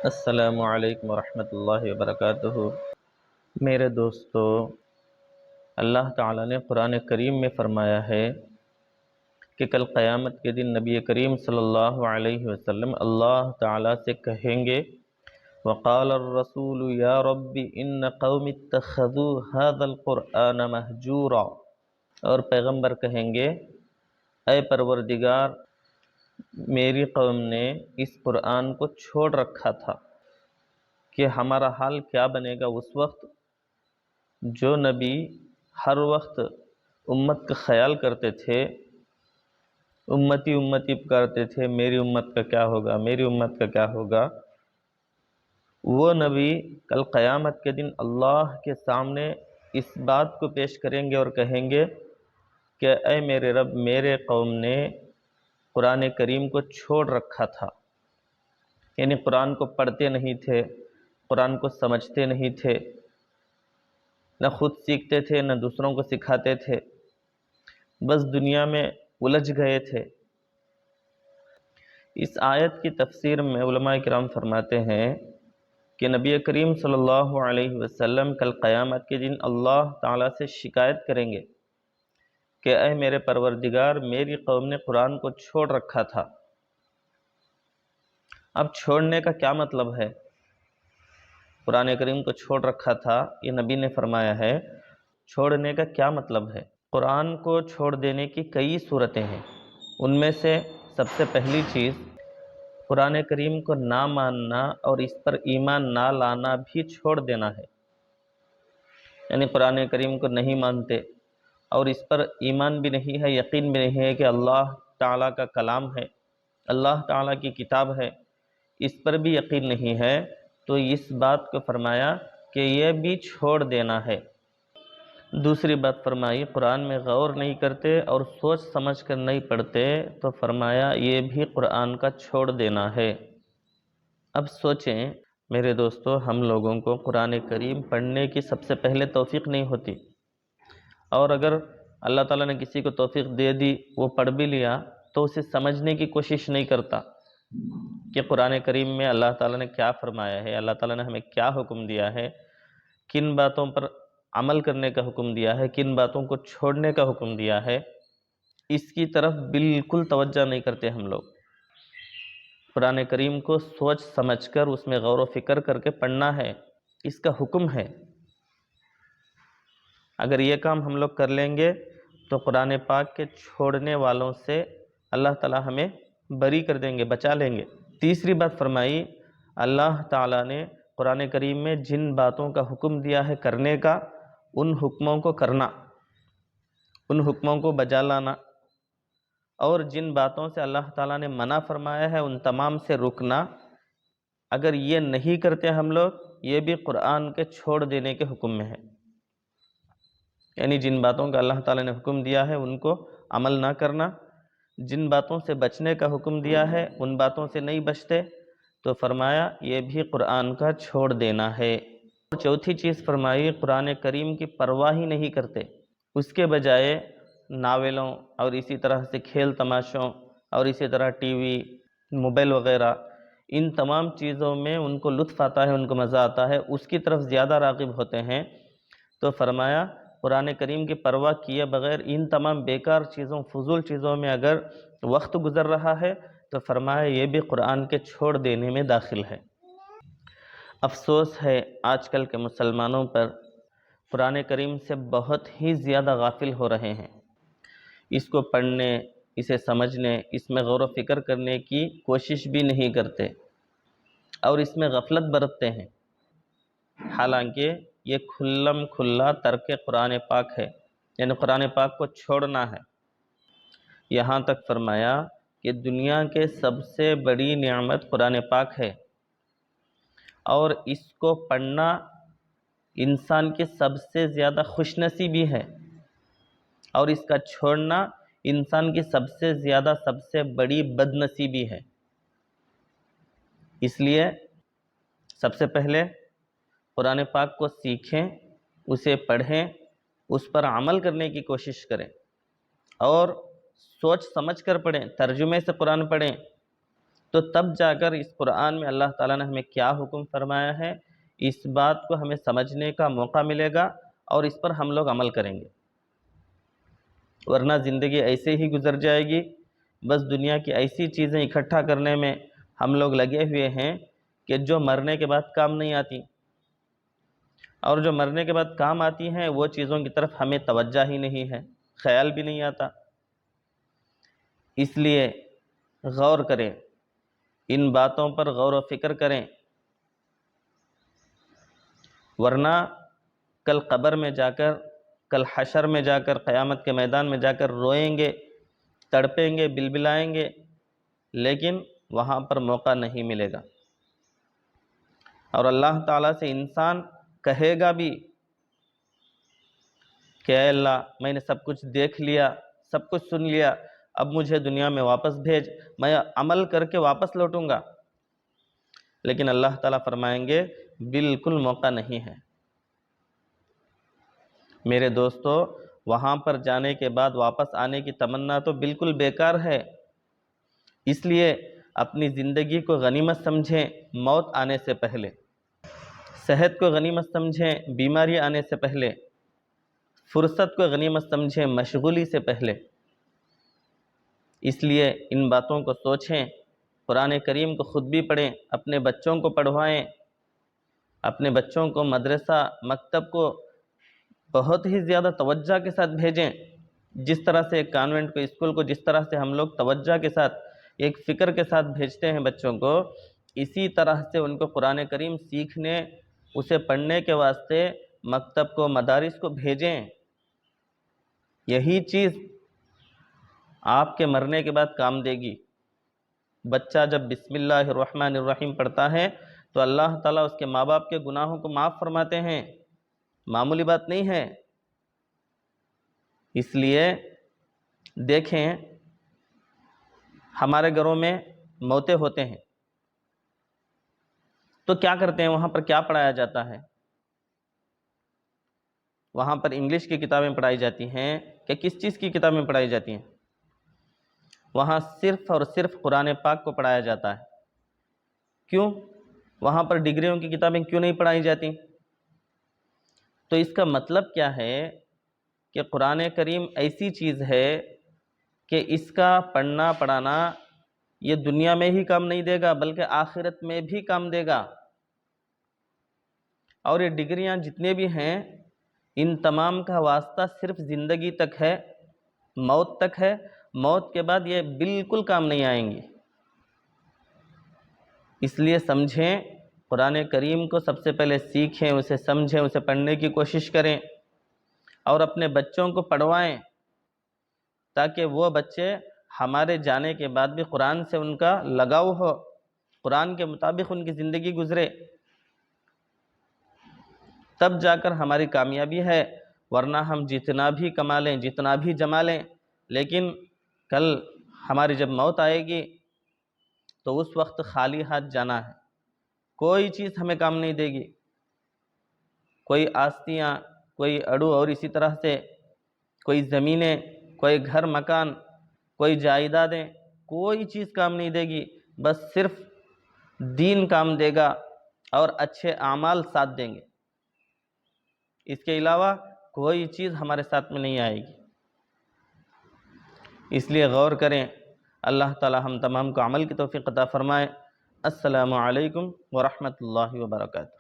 السلام علیکم ورحمۃ اللہ وبرکاتہ۔ میرے دوستو، اللہ تعالیٰ نے قرآن کریم میں فرمایا ہے کہ کل قیامت کے دن نبی کریم صلی اللہ علیہ وسلم اللہ تعالیٰ سے کہیں گے وقال الرسول یا رب ان قوم اتخذوا هذا القرآن مہجورا، اور پیغمبر کہیں گے اے پروردگار، میری قوم نے اس قرآن کو چھوڑ رکھا تھا کہ ہمارا حال کیا بنے گا اس وقت جو نبی ہر وقت امت کا خیال کرتے تھے، امتی امتی پکارتے تھے، میری امت کا کیا ہوگا، میری امت کا کیا ہوگا، وہ نبی کل قیامت کے دن اللہ کے سامنے اس بات کو پیش کریں گے اور کہیں گے کہ اے میرے رب، میرے قوم نے قرآن کریم کو چھوڑ رکھا تھا، یعنی قرآن کو پڑھتے نہیں تھے، قرآن کو سمجھتے نہیں تھے، نہ خود سیکھتے تھے نہ دوسروں کو سکھاتے تھے، بس دنیا میں الجھ گئے تھے۔ اس آیت کی تفسیر میں علماء کرام فرماتے ہیں کہ نبی کریم صلی اللہ علیہ وسلم کل قیامت کے دن اللہ تعالیٰ سے شکایت کریں گے کہ اے میرے پروردگار، میری قوم نے قرآن کو چھوڑ رکھا تھا۔ اب چھوڑنے کا کیا مطلب ہے؟ قرآن کریم کو چھوڑ رکھا تھا، یہ نبی نے فرمایا ہے، چھوڑنے کا کیا مطلب ہے؟ قرآن کو چھوڑ دینے کی کئی صورتیں ہیں، ان میں سے سب سے پہلی چیز قرآن کریم کو نہ ماننا اور اس پر ایمان نہ لانا بھی چھوڑ دینا ہے، یعنی قرآن کریم کو نہیں مانتے اور اس پر ایمان بھی نہیں ہے، یقین بھی نہیں ہے کہ اللہ تعالیٰ کا کلام ہے، اللہ تعالیٰ کی کتاب ہے، اس پر بھی یقین نہیں ہے، تو اس بات کو فرمایا کہ یہ بھی چھوڑ دینا ہے۔ دوسری بات فرمائی قرآن میں غور نہیں کرتے اور سوچ سمجھ کر نہیں پڑھتے، تو فرمایا یہ بھی قرآن کا چھوڑ دینا ہے۔ اب سوچیں میرے دوستو، ہم لوگوں کو قرآن کریم پڑھنے کی سب سے پہلے توفیق نہیں ہوتی، اور اگر اللہ تعالیٰ نے کسی کو توفیق دے دی، وہ پڑھ بھی لیا، تو اسے سمجھنے کی کوشش نہیں کرتا کہ قرآن کریم میں اللہ تعالیٰ نے کیا فرمایا ہے، اللہ تعالیٰ نے ہمیں کیا حکم دیا ہے، کن باتوں پر عمل کرنے کا حکم دیا ہے، کن باتوں کو چھوڑنے کا حکم دیا ہے، اس کی طرف بالکل توجہ نہیں کرتے ہم لوگ۔ قرآن کریم کو سوچ سمجھ کر اس میں غور و فکر کر کے پڑھنا ہے، اس کا حکم ہے۔ اگر یہ کام ہم لوگ کر لیں گے تو قرآن پاک کے چھوڑنے والوں سے اللہ تعالیٰ ہمیں بری کر دیں گے، بچا لیں گے۔ تیسری بات فرمائی اللہ تعالیٰ نے قرآن کریم میں جن باتوں کا حکم دیا ہے کرنے کا، ان حکموں کو کرنا، ان حکموں کو بجا لانا، اور جن باتوں سے اللہ تعالیٰ نے منع فرمایا ہے ان تمام سے رکنا۔ اگر یہ نہیں کرتے ہم لوگ، یہ بھی قرآن کے چھوڑ دینے کے حکم میں ہے، یعنی جن باتوں کا اللہ تعالیٰ نے حکم دیا ہے ان کو عمل نہ کرنا، جن باتوں سے بچنے کا حکم دیا ہے ان باتوں سے نہیں بچتے، تو فرمایا یہ بھی قرآن کا چھوڑ دینا ہے۔ چوتھی چیز فرمائی قرآن کریم کی پرواہ ہی نہیں کرتے، اس کے بجائے ناولوں اور اسی طرح سے کھیل تماشوں اور اسی طرح ٹی وی، موبائل وغیرہ، ان تمام چیزوں میں ان کو لطف آتا ہے، ان کو مزہ آتا ہے، اس کی طرف زیادہ راغب ہوتے ہیں۔ تو فرمایا قرآن کریم کی پرواہ کیے بغیر ان تمام بیکار چیزوں، فضول چیزوں میں اگر وقت گزر رہا ہے تو فرمایا یہ بھی قرآن کے چھوڑ دینے میں داخل ہے۔ افسوس ہے آج کل کے مسلمانوں پر، قرآن کریم سے بہت ہی زیادہ غافل ہو رہے ہیں، اس کو پڑھنے، اسے سمجھنے، اس میں غور و فکر کرنے کی کوشش بھی نہیں کرتے اور اس میں غفلت برتتے ہیں، حالانکہ یہ کھلم کھلا ترک قرآن پاک ہے، یعنی قرآن پاک کو چھوڑنا ہے۔ یہاں تک فرمایا کہ دنیا کے سب سے بڑی نعمت قرآن پاک ہے، اور اس کو پڑھنا انسان کی سب سے زیادہ خوش نصیبی ہے، اور اس کا چھوڑنا انسان کی سب سے زیادہ، سب سے بڑی بد نصیبی ہے۔ اس لیے سب سے پہلے قرآن پاک کو سیکھیں، اسے پڑھیں، اس پر عمل کرنے کی کوشش کریں، اور سوچ سمجھ کر پڑھیں، ترجمے سے قرآن پڑھیں، تو تب جا کر اس قرآن میں اللہ تعالیٰ نے ہمیں کیا حکم فرمایا ہے، اس بات کو ہمیں سمجھنے کا موقع ملے گا اور اس پر ہم لوگ عمل کریں گے، ورنہ زندگی ایسے ہی گزر جائے گی۔ بس دنیا کی ایسی چیزیں اکٹھا کرنے میں ہم لوگ لگے ہوئے ہیں کہ جو مرنے کے بعد کام نہیں آتی، اور جو مرنے کے بعد کام آتی ہیں وہ چیزوں کی طرف ہمیں توجہ ہی نہیں ہے، خیال بھی نہیں آتا۔ اس لیے غور کریں، ان باتوں پر غور و فکر کریں، ورنہ کل قبر میں جا کر، کل حشر میں جا کر، قیامت کے میدان میں جا کر روئیں گے، تڑپیں گے، بلبلائیں گے، لیکن وہاں پر موقع نہیں ملے گا۔ اور اللہ تعالیٰ سے انسان کہے گا بھی کہ اے اللہ، میں نے سب کچھ دیکھ لیا، سب کچھ سن لیا، اب مجھے دنیا میں واپس بھیج، میں عمل کر کے واپس لوٹوں گا۔ لیکن اللہ تعالیٰ فرمائیں گے بالکل موقع نہیں ہے۔ میرے دوستو، وہاں پر جانے کے بعد واپس آنے کی تمنا تو بالکل بیکار ہے۔ اس لیے اپنی زندگی کو غنیمت سمجھیں موت آنے سے پہلے، صحت کو غنیمت سمجھیں بیماری آنے سے پہلے، فرصت کو غنیمت سمجھیں مشغولی سے پہلے۔ اس لیے ان باتوں کو سوچیں، قرآن کریم کو خود بھی پڑھیں، اپنے بچوں کو پڑھوائیں، اپنے بچوں کو مدرسہ مکتب کو بہت ہی زیادہ توجہ کے ساتھ بھیجیں۔ جس طرح سے ایک کانوینٹ کو، اسکول کو جس طرح سے ہم لوگ توجہ کے ساتھ، ایک فکر کے ساتھ بھیجتے ہیں بچوں کو، اسی طرح سے ان کو قرآن کریم سیکھنے، اسے پڑھنے کے واسطے مکتب کو، مدارس کو بھیجیں۔ یہی چیز آپ کے مرنے کے بعد کام دے گی۔ بچہ جب بسم اللہ الرحمن الرحیم پڑھتا ہے تو اللہ تعالیٰ اس کے ماں باپ کے گناہوں کو معاف فرماتے ہیں، معمولی بات نہیں ہے۔ اس لیے دیکھیں، ہمارے گھروں میں موتیں ہوتے ہیں تو کیا کرتے ہیں؟ وہاں پر کیا پڑھایا جاتا ہے؟ وہاں پر انگلش کی کتابیں پڑھائی جاتی ہیں کہ کس چیز کی کتابیں پڑھائی جاتی ہیں؟ وہاں صرف اور صرف قرآن پاک کو پڑھایا جاتا ہے۔ کیوں؟ وہاں پر ڈگریوں کی کتابیں کیوں نہیں پڑھائی جاتی؟ تو اس کا مطلب کیا ہے کہ قرآن کریم ایسی چیز ہے کہ اس کا پڑھنا پڑھانا یہ دنیا میں ہی کام نہیں دے گا بلکہ آخرت میں بھی کام دے گا۔ اور یہ ڈگریاں جتنے بھی ہیں، ان تمام کا واسطہ صرف زندگی تک ہے، موت تک ہے۔ موت کے بعد یہ بالکل کام نہیں آئیں گی۔ اس لیے سمجھیں، قرآن کریم کو سب سے پہلے سیکھیں، اسے سمجھیں، اسے پڑھنے کی کوشش کریں اور اپنے بچوں کو پڑھوائیں، تاکہ وہ بچے ہمارے جانے کے بعد بھی قرآن سے ان کا لگاؤ ہو، قرآن کے مطابق ان کی زندگی گزرے، تب جا کر ہماری کامیابی ہے۔ ورنہ ہم جتنا بھی کما لیں، جتنا بھی جما لیں، لیکن کل ہماری جب موت آئے گی تو اس وقت خالی ہاتھ جانا ہے، کوئی چیز ہمیں کام نہیں دے گی، کوئی آستیاں، کوئی اڑو، اور اسی طرح سے کوئی زمینیں، کوئی گھر مکان، کوئی جائیدادیں، کوئی چیز کام نہیں دے گی۔ بس صرف دین کام دے گا اور اچھے اعمال ساتھ دیں گے، اس کے علاوہ کوئی چیز ہمارے ساتھ میں نہیں آئے گی۔ اس لیے غور کریں۔ اللہ تعالی ہم تمام کو عمل کی توفیق عطا فرمائے۔ السلام علیکم ورحمۃ اللہ وبرکاتہ۔